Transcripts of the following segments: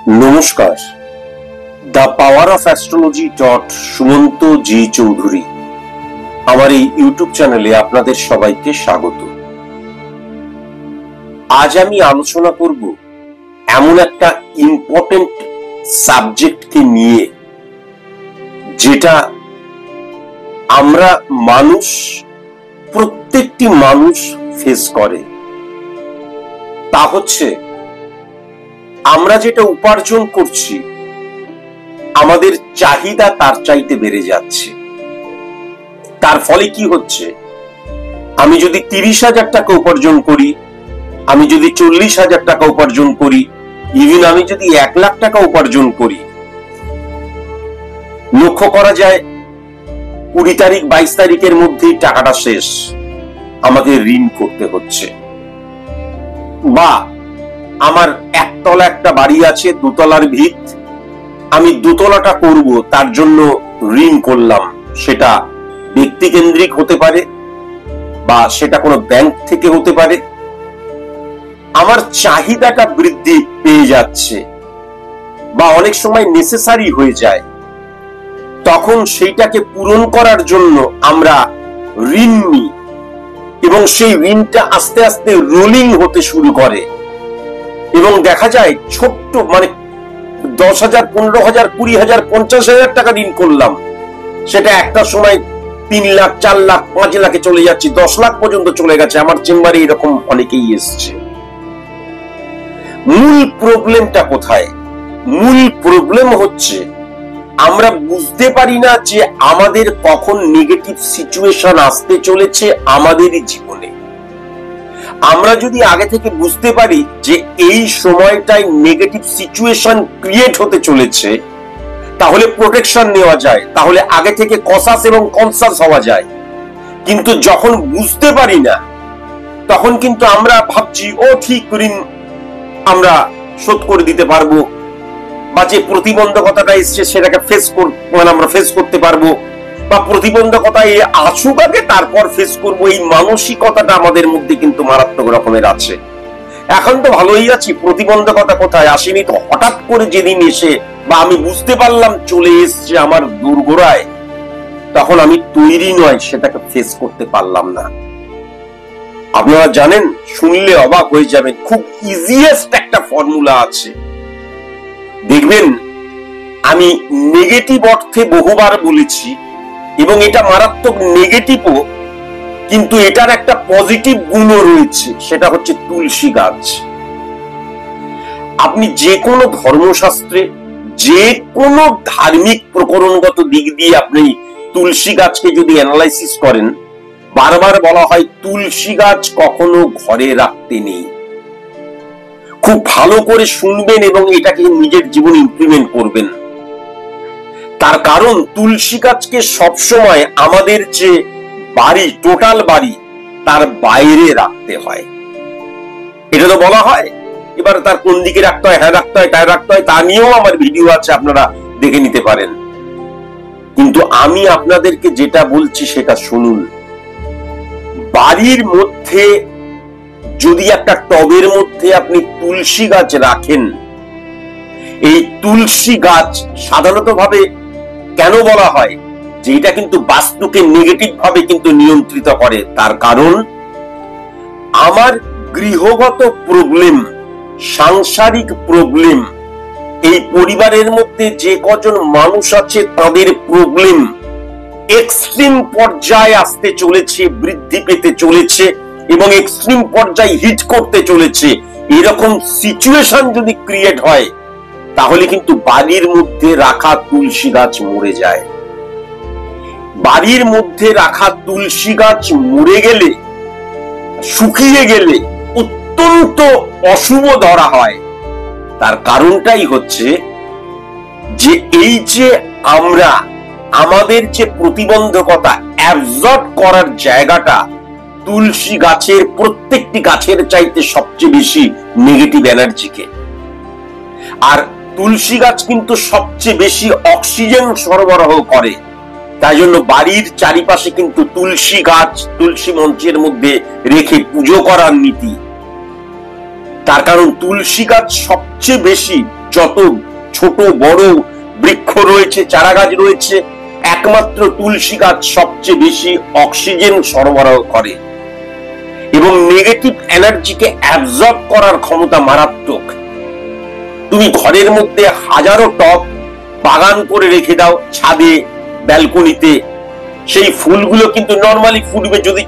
নমস্কার। The power of astrology Sumanta ji Chowdhury আমার এই ইউটিউব চ্যানেলে আপনাদের সবাইকে স্বাগত। আজ আমি আলোচনা করব এমন একটা ইম্পর্টেন্ট সাবজেক্টকে নিয়ে, যেটা আমরা প্রত্যেকটি মানুষ ফেস করে। তা হচ্ছে, আমরা যেটা উপার্জন করছি আমাদের চাহিদা তার চাইতে বেড়ে যাচ্ছে। তার ফলে কি হচ্ছে, আমি যদি 30,000 টাকা উপার্জন করি, আমি যদি 40,000 টাকা উপার্জন করি, ইভেন আমি যদি 1 লাখ টাকা উপার্জন করি, লক্ষ্য করা যায় 20 তারিখ 22 তারিখের মধ্যেই টাকাটা শেষ, আমাকে ঋণ করতে হচ্ছে। বা আমার একতলা একটা বাড়ি আছে, 2 তলার ভিত, আমি 2 তলাটা করব, তার জন্য ঋণ করলাম। সেটা ব্যক্তিকেন্দ্রিক হতে পারে বা সেটা কোনো ব্যাংক থেকে হতে পারে। আমার চাহিদাটা বৃদ্ধি পেয়ে যাচ্ছে বা অনেক সময় নেসেসারি হয়ে যায়, তখন সেইটাকে পূরণ করার জন্য আমরা ঋণ নিই এবং সেই ঋণটা আস্তে আস্তে রোলিং হতে শুরু করে এবং দেখা যায় ছোট্ট 10,000, 15,000, 20,000, 50,000 টাকা ঋণ করলাম, সেটা একটা সময় 3 লাখ, 4 লাখ, 5 লাখে চলে যাচ্ছে, 10 লাখ পর্যন্ত চলে গেছে। আমার চেম্বারে এরকম অনেকেই এসছে। মূল প্রবলেমটা কোথায়? মূল প্রবলেম হচ্ছে আমরা বুঝতে পারি না যে আমাদের কখন নেগেটিভ সিচুয়েশন আসতে চলেছে আমাদেরই জীবনে। আমরা যদি আগে থেকে বুঝতে পারি যে এই সময়টায় নেগেটিভ সিচুয়েশন ক্রিয়েট হতে চলেছে, তাহলে প্রোটেকশন নেওয়া যায়, তাহলে আগে থেকে কসাস এবং কনসাস হওয়া যায়। কিন্তু যখন বুঝতে পারি না, তখন কিন্তু আমরা ভাবছি ও ঠিক ঋণ আমরা শোধ করে দিতে পারবো, বা যে প্রতিবন্ধকতাটা এসছে সেটাকে আমরা ফেস করতে পারবো, বা প্রতিবন্ধকতা আসুক আগে তারপর ফেস করবো। এই মানসিকতাটা আমাদের মধ্যে কিন্তু মারাত্মক রকমের আছে। এখন তো ভালোই আছি, প্রতিবন্ধকতা কোথায় আসেনি, তো হঠাৎ করে যেদিন এসে বা আমি বুঝতে পারলাম চলে এসছে আমার দোরগোড়ায়, তখন আমি তৈরি নয়, সেটাকে ফেস করতে পারলাম না। আপনারা জানেন, শুনলে অবাক হয়ে যাবেন, খুব ইজিয়েস্ট একটা ফর্মুলা আছে। দেখবেন, আমি নেগেটিভ অর্থে বহুবার বলেছি এবং এটা মারাত্মক নেগেটিভও, কিন্তু এটার একটা পজিটিভ গুণও রয়েছে, সেটা হচ্ছে তুলসী গাছ। আপনি যে কোনো ধর্মশাস্ত্রে, যে কোনো ধার্মিক প্রকরণগত দিক দিয়ে আপনি তুলসী গাছকে যদি অ্যানালাইসিস করেন, বারবার বলা হয় তুলসী গাছ কখনো ঘরে রাখতে নেই। খুব ভালো করে শুনবেন এবং এটাকে নিজের জীবনে ইমপ্লিমেন্ট করবেন। তার কারণ, তুলসী গাছকে সবসময় আমাদের যে বাড়ি, টোটাল বাড়ি, তার বাইরে রাখতে হয়। এটা তো বলা হয়। এবার তার কোন দিকে রাখতে হয়, হ্যাঁ রাখতে হয়, তাই রাখতে হয়, তা নিয়েও আমার ভিডিও আছে, আপনারা দেখে নিতে পারেন। কিন্তু আমি আপনাদেরকে যেটা বলছি সেটা শুনুন। বাড়ির মধ্যে যদি একটা টবের মধ্যে আপনি তুলসী গাছ রাখেন, এই তুলসী গাছ সাধারণত ভাবে কেন বলা হয় যে এটা কিন্তু বাস্তুকে নেগেটিভ ভাবে কিন্তু নিয়ন্ত্রিত করে? তার কারণ, আমার গৃহগত প্রবলেম, সাংসারিক প্রবলেম, এই পরিবারের মধ্যে যে কজন মানুষ আছে তাদের প্রবলেম এক্সট্রিম পর্যায়ে আসতে চলেছে, বৃদ্ধি পেতে চলেছে এবং এক্সট্রিম পর্যায়ে হিট করতে চলেছে। এরকম সিচুয়েশন যদি ক্রিয়েট হয়, তাহলে কিন্তু বাড়ির মধ্যে রাখা তুলসী গাছ মরে যায়। বাড়ির মধ্যে রাখা তুলসী গাছ মরে গেলে, শুকিয়ে গেলে অত্যন্ত অশুভ ধরা হয়। তার কারণটাই হচ্ছে যে এই যে আমরা আমাদের যে প্রতিবন্ধকতা অ্যাবজর্ব করার জায়গাটা, তুলসী গাছের প্রত্যেকটি গাছের চাইতে সবচেয়ে বেশি নেগেটিভ এনার্জিকে, আর তুলসী গাছ কিন্তু সবচেয়ে বেশি অক্সিজেন সরবরাহ করে। তাই জন্য বাড়ির চারিপাশে কিন্তু তুলসী গাছ, তুলসী মঞ্চের মধ্যে রেখে পুজো করার নীতি। তার কারণ তুলসী গাছ সবচেয়ে বেশি যত ছোট বড় বৃক্ষ রয়েছে, চারা গাছ রয়েছে, একমাত্র তুলসী গাছ সবচেয়ে বেশি অক্সিজেন সরবরাহ করে এবং নেগেটিভ এনার্জিকে অ্যাবজর্ব করার ক্ষমতা মারাত্মক। তুমি ঘরের মধ্যে হাজারো টব বাগান করে রেখে দাও, ছাদে, ব্যালকনিতে, সেই ফুলগুলো কিন্তু নর্মালি ফুটবে, যদি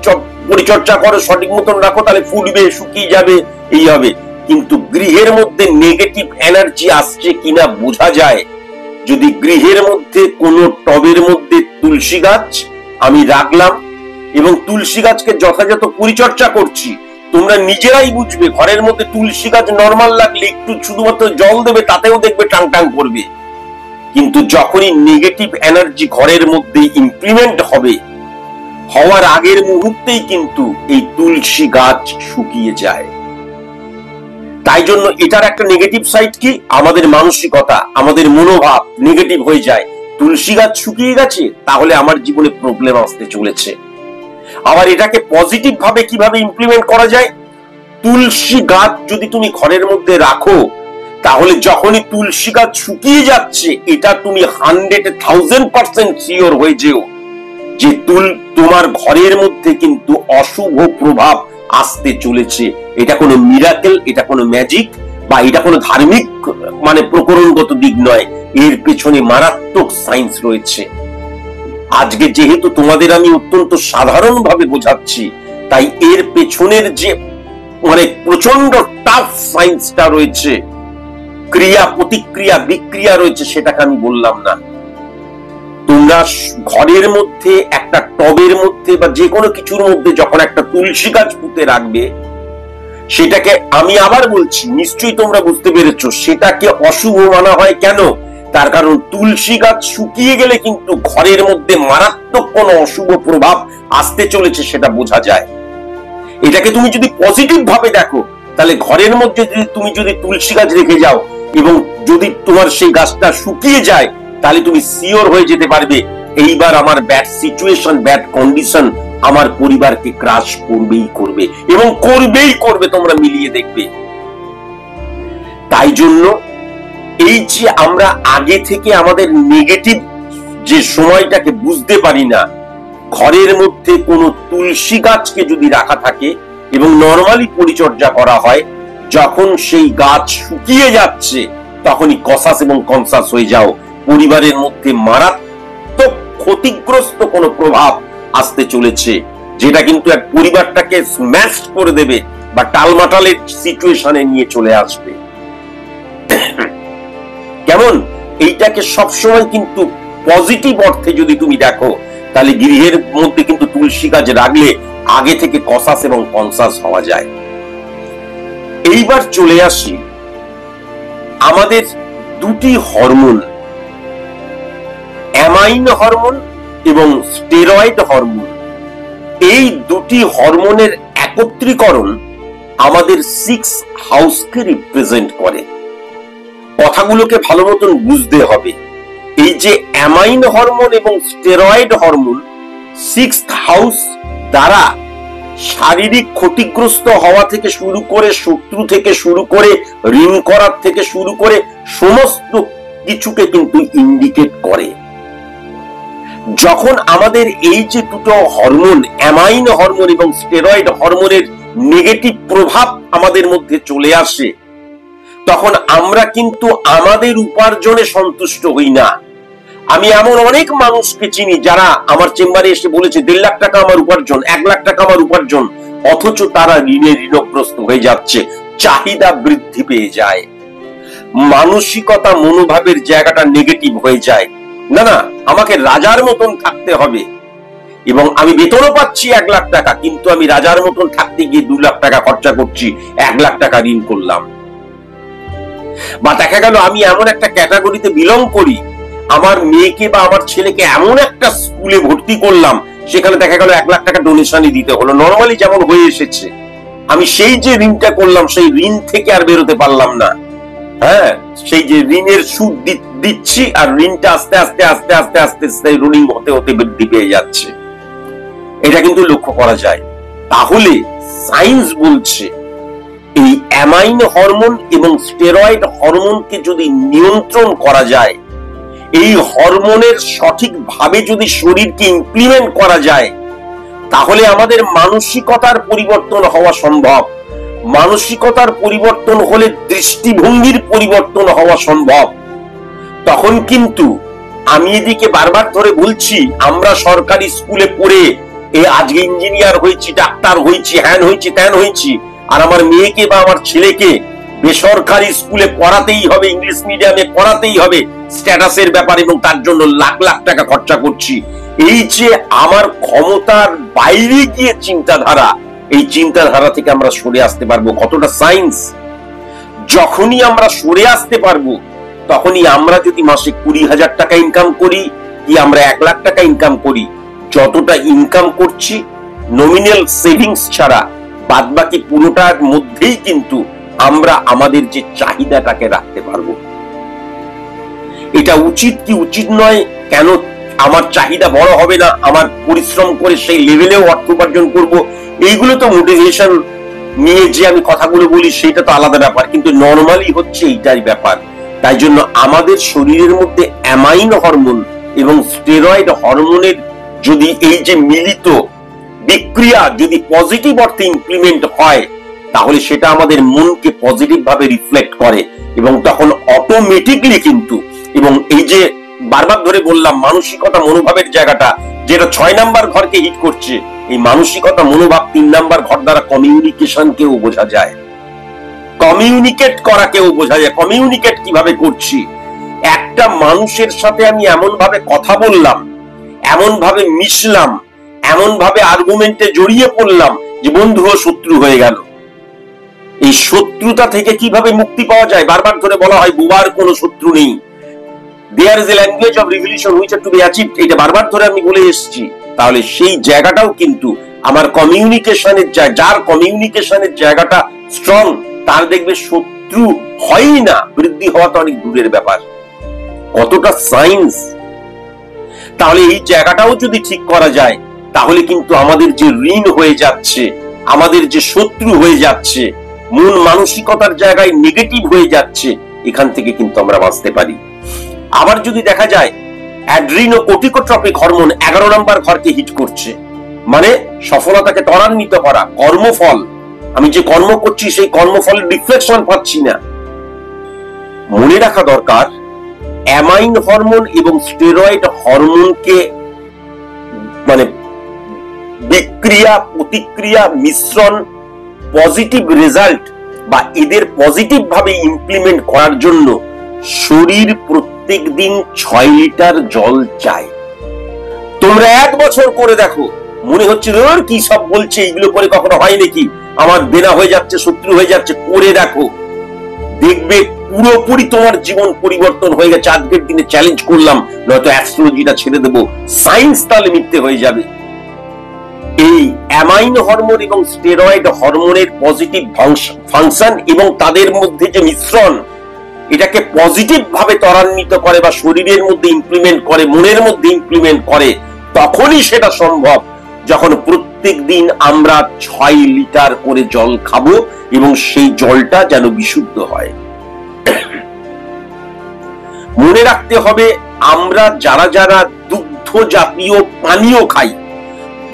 পরিচর্যা করো, সঠিক মতন রাখো, তাহলে ফুটবে, শুকিয়ে যাবে, এই হবে। কিন্তু গৃহের মধ্যে নেগেটিভ এনার্জি আসছে কিনা বোঝা যায় যদি গৃহের মধ্যে কোনো টবের মধ্যে তুলসী গাছ আমি রাখলাম এবং তুলসী গাছকে যথাযথ পরিচর্যা করছি। তোমরা নিজেরাই বুঝবে, ঘরের মধ্যে তুলসী গাছ নর্মাল লাগলে একটু শুধুমাত্র জল দেবে, তাতেও দেখবে টাং টাং করবে। কিন্তু যখনই নেগেটিভ এনার্জি ঘরের মধ্যে ইমপ্লিমেন্ট হবে, হওয়ার আগের মুহূর্তেই কিন্তু এই তুলসী গাছ শুকিয়ে যায়। তাই জন্য এটার একটা নেগেটিভ সাইড কি, আমাদের মানসিকতা, আমাদের মনোভাব নেগেটিভ হয়ে যায়। তুলসী গাছ শুকিয়ে গেছে, তাহলে আমার জীবনে প্রবলেম আসতে চলেছে। আবার এটাকে পজিটিভ ভাবে কিভাবে ইমপ্লিমেন্ট করা যায়, তুলসী গাছ যদি তুমি ঘরের মধ্যে রাখো, তাহলে যখনই তুলসী গাছ শুকিয়ে যাচ্ছে, এটা তুমি 100,000% শিওর হয়ে যেও যে তোমার ঘরের মধ্যে কিন্তু অশুভ প্রভাব আসতে চলেছে। এটা কোনো মিরাকেল, এটা কোনো ম্যাজিক বা এটা কোনো ধার্মিক মানে প্রকরণগত দিক নয়, এর পেছনে মারাত্মক সায়েন্স রয়েছে। আজকে যেহেতু তোমাদের আমি অত্যন্ত সাধারণ ভাবে বোঝাচ্ছি, তাই এর পেছনের যে মানে প্রচন্ড টাফ সায়েন্সটা রয়েছে, ক্রিয়া প্রতিক্রিয়া বিক্রিয়া রয়েছে, সেটাকে আমি বললাম না। তোমরা ঘরের মধ্যে একটা টবের মধ্যে বা যে কোনো কিছুর মধ্যে যখন একটা তুলসী গাছ পুঁতে রাখবে, সেটাকে আমি আবার বলছি, নিশ্চয়ই তোমরা বুঝতে পেরেছো সেটাকে অশুভ মানা হয় কেন। তার কারণ তুলসী গাছ শুকিয়ে গেলে কিন্তু ঘরের মধ্যে মারাত্মক কোন অশুভ প্রভাব আসতে চলেছে সেটা বোঝা যায়। এটাকে তুমি যদি পজিটিভ ভাবে দেখো, তাহলে ঘরের মধ্যে তুমি যদি তুলসী গাছ রেখে যাও এবং যদি তোমার সেই গাছটা শুকিয়ে যায়, তাহলে তুমি সিওর হয়ে যেতে পারবে এইবার আমার ব্যাড সিচুয়েশন, ব্যাড কন্ডিশন আমার পরিবারকে ক্রাশ করবেই করবে এবং করবেই করবে, তোমরা মিলিয়ে দেখবে। তাই জন্য এই যে আমরা আগে থেকে আমাদের নেগেটিভ যে সময়টাকে বুঝতে পারি না, ঘরের মধ্যে কোনো তুলসী গাছকে যদি রাখা থাকে এবং নরমালি পরিচর্যা করা হয়, যখন সেই গাছ শুকিয়ে যাচ্ছে তখনই কসাস এবং কনসাস হয়ে যাও, পরিবারের মধ্যে মারাত্মক ক্ষতিগ্রস্ত কোনো প্রভাব আসতে চলেছে, যেটা কিন্তু এক পরিবারটাকে স্ম্যাশ করে দেবে বা টালমাটালের সিচুয়েশনে নিয়ে চলে আসবে। কেমন? এইটাকে সবসময় কিন্তু পজিটিভ অর্থে যদি তুমি দেখো, তাহলে গৃহের মধ্যে কিন্তু তুলসী গাছ রাখলে আগে থেকে কসাস এবং কনসাস হওয়া যায়। এইবার চলে আসি আমাদের দুটি হরমোন, অ্যামাইন হরমোন এবং স্টেরয়েড হরমোন। এই দুটি হরমোনের একত্রীকরণ আমাদের 6 হাউসকে রিপ্রেজেন্ট করে। কথাগুলোকে ভালো মতন বুঝতে হবে। এই যে অ্যামাইন হরমোন এবং স্টেরয়েড হরমোন 6th হাউস দ্বারা শারীরিক ক্ষতিগ্রস্ত হওয়া থেকে শুরু করে, শত্রু থেকে শুরু করে, ঋণ করার থেকে শুরু করে সমস্ত কিছুকে কিন্তু ইন্ডিকেট করে। যখন আমাদের এই যে দুটো হরমোন, অ্যামাইন হরমোন এবং স্টেরয়েড হরমোনের নেগেটিভ প্রভাব আমাদের মধ্যে চলে আসে, তখন আমরা কিন্তু আমাদের উপার্জনে সন্তুষ্ট হই না। আমি এমন অনেক মানুষকে চিনি যারা আমার চেম্বারে এসে বলেছে 1.5 লাখ টাকা আমার উপার্জন, 1 লাখ টাকা আমার উপার্জন, অথচ তারা ঋণগ্রস্ত হয়ে যাচ্ছে, চাহিদা বৃদ্ধি পেয়ে যায়, মানসিকতা মনোভাবের জায়গাটা নেগেটিভ হয়ে যায়। না না, আমাকে রাজার মতন থাকতে হবে এবং আমি বেতনও পাচ্ছি 1 লাখ টাকা, কিন্তু আমি রাজার মতন থাকতে গিয়ে 2 লাখ টাকা খরচা করছি, 1 লাখ টাকা ঋণ করলাম। বা দেখা গেল আমি এমন একটা ক্যাটাগরিতে বিলং করি, আমার মেয়েকে বা আমার ছেলেকে এমন একটা স্কুলে ভর্তি করলাম, সেখানে দেখা গেল 1 লাখ টাকা ডোনেশনই দিতে হলো, নরমালি যেমন হয়ে এসেছে। আমি সেই যে ঋণটা করলাম, সেই ঋণ থেকে আর বেরোতে পারলাম না। হ্যাঁ, সেই যে ঋণের সুদ দিচ্ছি আর ঋণটা আস্তে আস্তে আস্তে আস্তে আস্তে আস্তে রুলিং হতে হতে বৃদ্ধি পেয়ে যাচ্ছে, এটা কিন্তু লক্ষ্য করা যায়। তাহলে সায়েন্স বলছে এই অ্যামাইন হরমোন এবং স্টেরয়েড হরমোনকে যদি নিয়ন্ত্রণ করা যায়, এই হরমোনের সঠিকভাবে যদি শরীরকে ইমপ্লিমেন্ট করা যায়, তাহলে আমাদের মানসিকতার পরিবর্তন হওয়া সম্ভব। মানসিকতার পরিবর্তন হলে দৃষ্টিভঙ্গির পরিবর্তন হওয়া সম্ভব। তখন কিন্তু আমি এদিকে বারবার ধরে বলছি, আমরা সরকারি স্কুলে পড়ে আজকে ইঞ্জিনিয়ার হয়েছি, ডাক্তার হয়েছি, হ্যান হয়েছি, ত্যান হয়েছি, আর আমার মেয়েকে বা আমার ছেলেকে বেসরকারি স্কুলে পড়াতেই হবে, ইংলিশ মিডিয়ামে পড়াতেই হবে, স্ট্যাটাসের ব্যাপার, এবং তার জন্য লাখ লাখ টাকা খরচা করছি। এই যে আমার ক্ষমতার বাইরে গিয়ে চিন্তাধারা, এই চিন্তাধারা থেকে আমরা সরে আসতে পারবো কতটা সায়েন্স। যখনই আমরা সরে আসতে পারবো, তখনই আমরা যদি মাসে 20,000 টাকা ইনকাম করি কি আমরা 1 লাখ টাকা ইনকাম করি, যতটা ইনকাম করছি নমিনাল সেভিংস ছাড়া বাদবাকি পুরোটার মধ্যেই কিন্তু আমরা আমাদের যে চাহিদাটাকে রাখতে পারবো। এটা উচিত কি উচিত নয়, কেন আমার চাহিদা বড় হবে না, আমার পরিশ্রম করে সেই লেভেলেও অর্থ উপার্জন করবো, এইগুলো তো মোটিভেশন নিয়ে যে আমি কথাগুলো বলি সেটা তো আলাদা ব্যাপার, কিন্তু নর্মালি হচ্ছে এইটাই ব্যাপার। তাই জন্য আমাদের শরীরের মধ্যে অ্যামাইন হরমোন এবং স্টেরয়েড হরমোনের যদি এই যে মিলিত বিক্রিয়া যদি পজিটিভ অর্থে ইমপ্লিমেন্ট হয়, তাহলে সেটা আমাদের মনকে পজিটিভ ভাবে রিফ্লেক্ট করে, এবং তখন অটোমেটিকলি কিন্তু, এবং এই যে বারবার ধরে বললাম মানসিকতা মনোভাবের জায়গাটা যেটা 6 নাম্বার ঘরকে হিট করছে, এই মানসিকতা মনোভাব 3 নাম্বার ঘর দ্বারা কমিউনিকেশনকেও বোঝা যায়, কমিউনিকেট করাকেও বোঝা যায়। কমিউনিকেট কিভাবে করছি, একটা মানুষের সাথে আমি এমন ভাবে কথা বললাম, এমন ভাবে মিশলাম, এমন ভাবে আর্গুমেন্টে জড়িয়ে পড়লাম যে বন্ধু ও শত্রু হয়ে গেল। এই শত্রুতা থেকে কিভাবে মুক্তি পাওয়া যায়? বারবার ধরে বলা হয় বোবার কোনো শত্রু নেই, there is a language of revolution which to be achieved, এটা বারবার ধরে আমি বলে এসেছি। তাহলে সেই জায়গাটাও কিন্তু আমার কমিউনিকেশনের জায়গা, যার কমিউনিকেশনের জায়গাটা স্ট্রং, তার দেখবে শত্রু হয়ই না, বৃদ্ধি হওয়া তো অনেক দূরের ব্যাপার। কতটা সায়েন্স! তাহলে এই জায়গাটাও যদি ঠিক করা যায়, তাহলে কিন্তু আমাদের যে ঋণ হয়ে যাচ্ছে, আমাদের যে শত্রু হয়ে যাচ্ছে, মন মানসিকতার জায়গায় নেগেটিভ হয়ে যাচ্ছে, এখান থেকে কিন্তু আমরা বাঁচতে পারি। আবার যদি দেখা যায় অ্যাড্রিনোকর্টিকোট্রপিক হরমোন 11 নম্বর ঘরকে হিট করছে, মানে সফলতাকে ত্বরান্বিত করা, কর্মফল, আমি যে কর্ম করছি সেই কর্মফলের রিফ্লেকশন পাচ্ছি না। মনে রাখা দরকার, অ্যামাইন হরমোন এবং স্টেরয়েড হরমোনকে মানে বিক্রিয়া, প্রতিক্রিয়া, মিশ্রণ, পজিটিভ রেজাল্ট বা এদের পজিটিভ ভাবে ইমপ্লিমেন্ট করার জন্য শরীর প্রত্যেক দিন 6 লিটার জল চায়। তোমরা 1 বছর করে দেখো, মনে হচ্ছে কি সব বলছে, এগুলো করে কখনো হয় নাকি, আমার দেনা হয়ে যাচ্ছে, শত্রু হয়ে যাচ্ছে, করে দেখো, দেখবে পুরোপুরি তোমার জীবন পরিবর্তন হয়ে গেছে। আজকের দিনে চ্যালেঞ্জ করলাম, নয়তো অ্যাস্ট্রোলজিটা ছেড়ে দেবো, সায়েন্স তাহলে মিথ্যে হয়ে যাবে। এই অ্যামাইন হরমোন এবং স্টেরয়েড হরমোনের পজিটিভ ফাংশন এবং তাদের মধ্যে যে মিশ্রণ, এটাকে পজিটিভ ভাবে ত্বরান্বিত করে বা শরীরের মধ্যে ইমপ্লিমেন্ট করে, মনের মধ্যে ইমপ্লিমেন্ট করে, তখনই সেটা সম্ভব যখন প্রত্যেক দিন আমরা 6 লিটার করে জল খাবো এবং সেই জলটা যেন বিশুদ্ধ হয়। মনে রাখতে হবে, আমরা যারা যারা দুগ্ধ জাতীয় পানীয় খাই,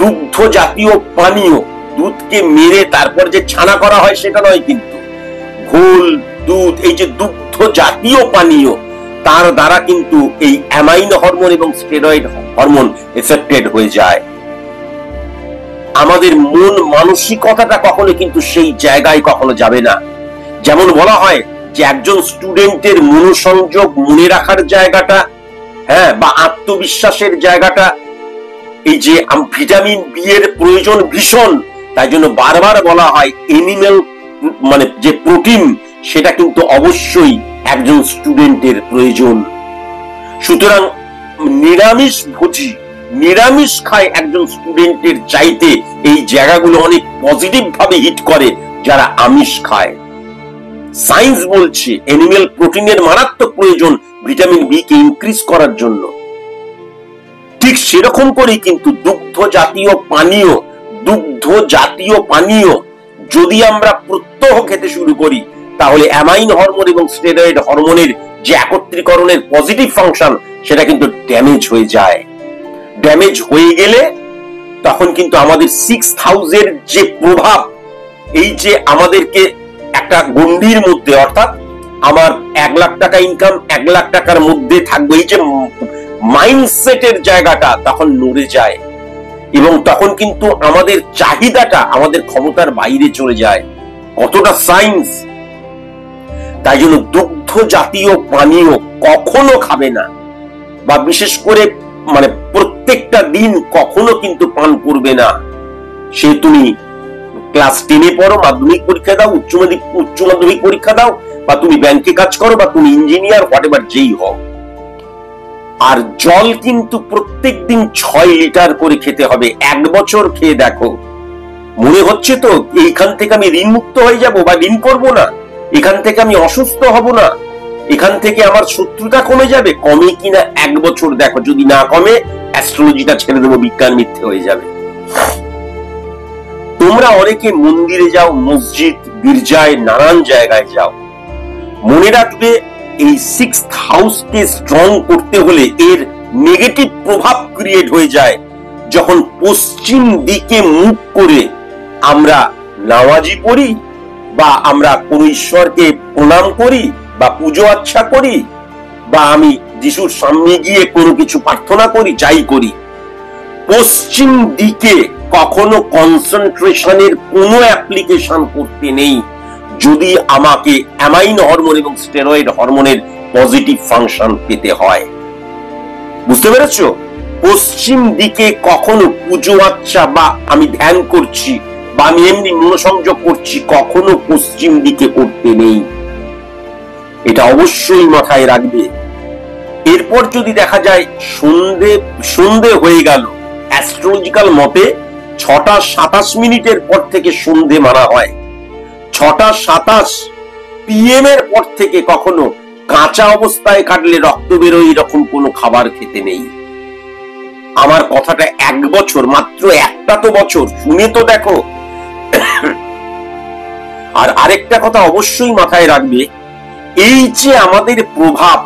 দুগ্ধ জাতীয় পানীয়, দুধকে মেরে তারপর যে ছানা করা হয় সেটা নয়, কিন্তু ঘোল, দুধ, এই যে দুগ্ধ জাতীয় পানীয়, তার দ্বারা কিন্তু এই অ্যামাইন হরমোন এবং স্টেরয়েড হরমোন এফেক্টেড হয়ে যায়। আমাদের মন মানসিকতাটা কখনো কিন্তু সেই জায়গায় কখনো যাবে না। যেমন বলা হয় যে একজন স্টুডেন্টের মনোসংযোগ, মনে রাখার জায়গাটা, হ্যাঁ, বা আত্মবিশ্বাসের জায়গাটা, এই যে ভিটামিন বি এর প্রয়োজন ভীষণ, তাই জন্য বারবার বলা হয় এনিম্যাল মানে যে প্রোটিন, সেটা কিন্তু অবশ্যই একজন স্টুডেন্টের প্রয়োজন। সুতরাং নিরামিষ ভোজি, নিরামিষ খায় একজন স্টুডেন্টের চাইতে এই জায়গাগুলো অনেক পজিটিভ ভাবে হিট করে যারা আমিষ খায়। সায়েন্স বলছে এনিম্যাল প্রোটিনের মারাত্মক প্রয়োজন ভিটামিন বি কে ইনক্রিজ করার জন্য। ঠিক সেরকম করেই কিন্তু দুগ্ধ জাতীয় পানীয়, দুগ্ধ জাতীয় পানীয় যদি আমরা প্রত্যহ খেতে শুরু করি, তাহলে অ্যামাইন হরমোন এবং স্টেরয়েড হরমোনের যে একত্রীকরণের পজিটিভ ফাংশন, সেটা কিন্তু ড্যামেজ হয়ে যায়। ড্যামেজ হয়ে গেলে তখন কিন্তু আমাদের 6 এর যে প্রভাব, এই যে আমাদেরকে একটা গণ্ডির মধ্যে, অর্থাৎ আমার 1 লাখ টাকা ইনকাম, 1 লাখ টাকার মধ্যে থাকবে, এই যে মাইন্ডসেটের জায়গাটা তখন নড়ে যায়, এবং তখন কিন্তু আমাদের চাহিদাটা আমাদের ক্ষমতার বাইরে চলে যায়। কতটা সায়েন্স! তাই জন্য দুগ্ধ জাতীয় পানীয় কখনো খাবে না, বা বিশেষ করে মানে প্রত্যেকটা দিন কখনো কিন্তু পান করবে না। সে তুমি ক্লাস 10-এ পড়ো, মাধ্যমিক পরীক্ষা দাও, উচ্চ মাধ্যমিক পরীক্ষা দাও, বা তুমি ব্যাংকে কাজ করো, বা তুমি ইঞ্জিনিয়ার, হোয়াটএভার যেই হও। আর জল কিন্তু প্রত্যেক দিন 6 লিটার করে খেতে হবে। 1 বছর খেয়ে দেখো, মনে হচ্ছে তো এইখান থেকে আমি ঋণ মুক্ত হয়ে যাব, বা ঋণ করবো না, এখান থেকে আমি অসুস্থ হব না, এখান থেকে আমার শত্রুতা কমে যাবে। কমে কিনা 1 বছর দেখো, যদি না কমে অ্যাস্ট্রোলজিটা ছেড়ে দেবো, বিজ্ঞান মিথ্যে হয়ে যাবে। তোমরা অনেকে মন্দিরে যাও, মসজিদ, গির্জায়, নানান জায়গায় যাও। মনে রাখবে, এই 6th হাউসকে স্ট্রং করতে হলে এর নেগেটিভ প্রভাব ক্রিয়েট হয়ে যায় যখন পশ্চিম দিকে মুখ করে আমরা নামাজি পড়ি, বা আমরা কোন ঈশ্বরকে প্রণাম করি, বা পুজো আচ্ছা করি, বা আমি যিশুর সামনে গিয়ে কোনো কিছু প্রার্থনা করি, যাই করি, পশ্চিম দিকে কখনো কনসেন্ট্রেশনের কোনো অ্যাপ্লিকেশন করতে নেই, যদি আমাকে অ্যামাইন হরমোন এবং স্টেরয়েড হরমোনের পজিটিভ ফাংশন পেতে হয়। বুঝতে পেরেছো? পশ্চিম দিকে কখনো পুজো আচ্ছা, বা আমি ধ্যান করছি, বা আমি এমনি মনোসংযোগ করছি, কখনো পশ্চিম দিকে করতে নেই। এটা অবশ্যই মাথায় রাখবে। এরপর যদি দেখা যায় সন্ধে হয়ে গেল, অ্যাস্ট্রোলজিক্যাল মতে 6:27 পর থেকে সন্ধে মানা হয়। 6:27 PM এর পর থেকে কখনো কাঁচা অবস্থায় কাটলে রক্ত বেরোয় এরকম কোনো খাবার খেতে নেই। আমার কথাটা 1 বছর, মাত্র একটা তো বছর, শুনে তো দেখো। আর আরেকটা কথা অবশ্যই মাথায় রাখবে, এই যে আমাদের প্রভাব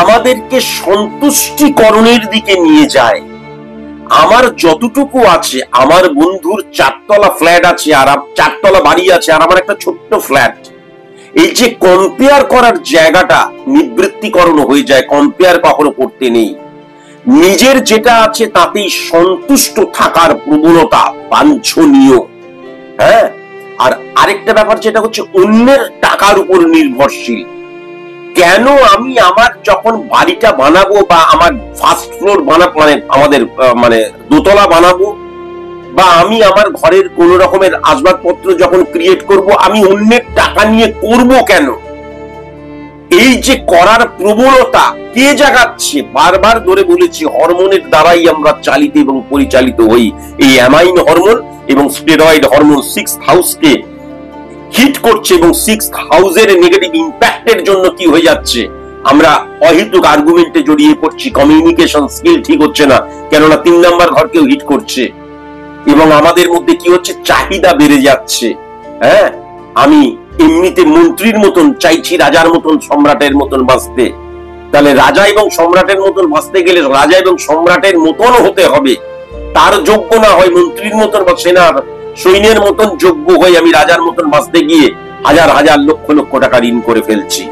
আমাদেরকে সন্তুষ্টিকরণের দিকে নিয়ে যায়। আমার যতটুকু আছে, আমার বন্ধুর 4তলা ফ্ল্যাট আছে, আর 4তলা বাড়ি আছে, আর আমার একটা ছোট্ট ফ্ল্যাট, এই যে কম্পেয়ার করার জায়গাটা নিবৃত্তিকরণ হয়ে যায়। কম্পেয়ার কখনো করতে নেই। নিজের যেটা আছে তাতেই সন্তুষ্ট থাকার প্রবণতা বাঞ্ছনীয়। হ্যাঁ, আর আরেকটা ব্যাপার যেটা হচ্ছে অন্যের টাকার উপর নির্ভরশীল। কেন আমি আমার যখন বাড়িটা বানাবো, বা আমার ফার্স্ট ফ্লোর বানাবো, মানে আমাদের মানে দোতলা বানাবো, বা আমি আমার ঘরের কোন রকমের আসবাবপত্র যখন ক্রিয়েট করব, আমি অন্যের টাকা নিয়ে করব কেন? এই যে করার প্রবণতা কে জাগাচ্ছে? বারবার ধরে বলেছি, হরমোনের দ্বারাই আমরা চালিত এবং পরিচালিত হই। এই অ্যামাইন হরমোন এবং স্টেরয়েড হরমোন 6th হাউসকে হিট করছে, এবং 6th হাউসের নেগেটিভ ইম্প্যাক্টের জন্য কি হয়ে যাচ্ছে, আমরা অহেতুক আর্গুমেন্টে জড়িয়ে পড়ছি, কমিউনিকেশন স্কিল ঠিক হচ্ছে না, কেননা 3 নাম্বার ঘরকেও হিট করছে, এবং আমাদের মধ্যে কি হচ্ছে, চাহিদা বেড়ে যাচ্ছে। হ্যাঁ, আমি এমনিতে মন্ত্রীর মতন চাইছি, রাজার মতন, সম্রাটের মতন বাঁচতে। তাহলে রাজা এবং সম্রাটের মতন বাঁচতে গেলে রাজা এবং সম্রাটের মতন হতে হবে। তার যোগ্য না হয় মন্ত্রীর মতন বা সেনার সৈন্যের মতন যোগ্য হয়ে আমি রাজার মতন বাঁচতে গিয়ে হাজার হাজার লক্ষ লক্ষ টাকা ঋণ করে ফেলছি।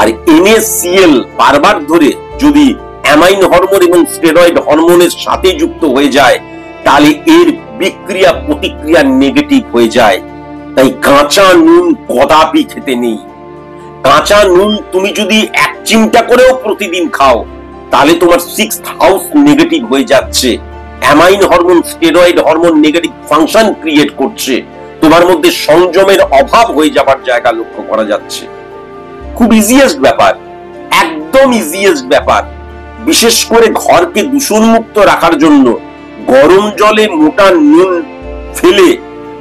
আর NaCl বারবার ধরে যদি অ্যামাইন হরমোন এবং স্টেরয়েড হরমোনের সাথে যুক্ত হয়ে যায়, তাহলে এর বিক্রিয়া প্রতিক্রিয়া নেগেটিভ হয়ে যায়। তাই কাঁচা নুন কদাপি খেতে নেই। কাঁচা নুন তুমি যদি 1 চিমটা করেও প্রতিদিন খাও, তাহলে তোমার 6th হাউস নেগেটিভ হয়ে যাচ্ছে। Amine hormone, steroid hormone negative function create করছে, তোমার মধ্যে সংযমের অভাব হয়ে যাবার জায়গা লক্ষ্য করা যাচ্ছে। খুব ইজিয়েস্ট ব্যাপার, একদম ইজিয়েস্ট ব্যাপার। বিশেষ করে ঘরকে দূষণমুক্ত রাখার জন্য গরম জলে মোটা নুন ফেলে,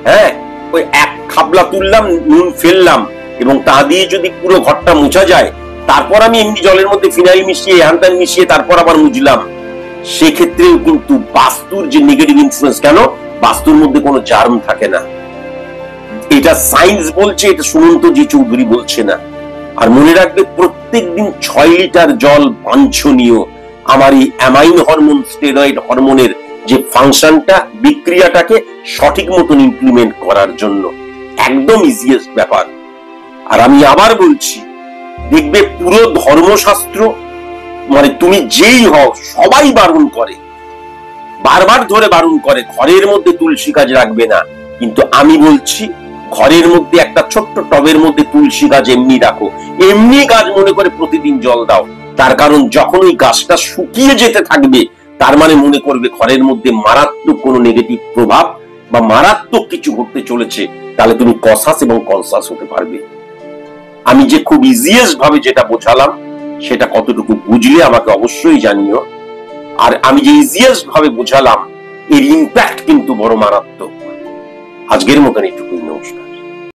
হ্যাঁ, ওই 1 খাবলা তুললাম, নুন ফেললাম, এবং তা দিয়ে যদি পুরো ঘরটা মুছা যায়, তারপর আমি এমনি জলের মধ্যে ফিনাইল মিশিয়ে, হ্যানত্যান মিশিয়ে তারপর আবার মুছলাম, সেক্ষেত্রেও কিন্তু বাস্তুর যে নেগেটিভ ইনফ্লুয়েন্স, কেন বাস্তুর মধ্যে কোনো জার্ম থাকে না। এটা সায়েন্স বলছে, এটা সুমন্তজি চৌধুরী বলছে না। আর মনে রাখবে, প্রত্যেকদিন 6 লিটার জল বাঞ্ছনীয় আমার এই অ্যামাইন হরমোন, স্টেরয়েড হরমোনের যে ফাংশনটা, বিক্রিয়াটাকে সঠিক মতন ইমপ্লিমেন্ট করার জন্য। একদম ইজিয়েস্ট ব্যাপার। আর আমি আবার বলছি, দেখবে পুরো ধর্মশাস্ত্র, মানে তুমি যেই হও, সবাই বারণ করে, বারবার ধরে বারণ করে ঘরের মধ্যে তুলসী গাছ রাখবে না। কিন্তু আমি বলছি, ঘরের মধ্যে একটা ছোট্ট টবের মধ্যে তুলসী গাছ এমনি রাখো, এমনি গাছ মনে করে প্রতিদিন জল দাও। তার কারণ যখন ওই গাছটা শুকিয়ে যেতে থাকবে, তার মানে মনে করবে ঘরের মধ্যে মারাত্মক কোনো নেগেটিভ প্রভাব বা মারাত্মক কিছু ঘটতে চলেছে। তাহলে তুমি কনসাস এবং কনসাস হতে পারবে। আমি যে খুব ইজিয়েস্ট ভাবে যেটা বোঝালাম, সেটা কতটুকু বুঝলে আমাকে অবশ্যই জানিও। আর আমি যে ইজিয়েস্ট ভাবে বোঝালাম, এর ইম্প্যাক্ট কিন্তু বড় মারাত্মক। আজকের মতন এইটুকুই, নমস্কার।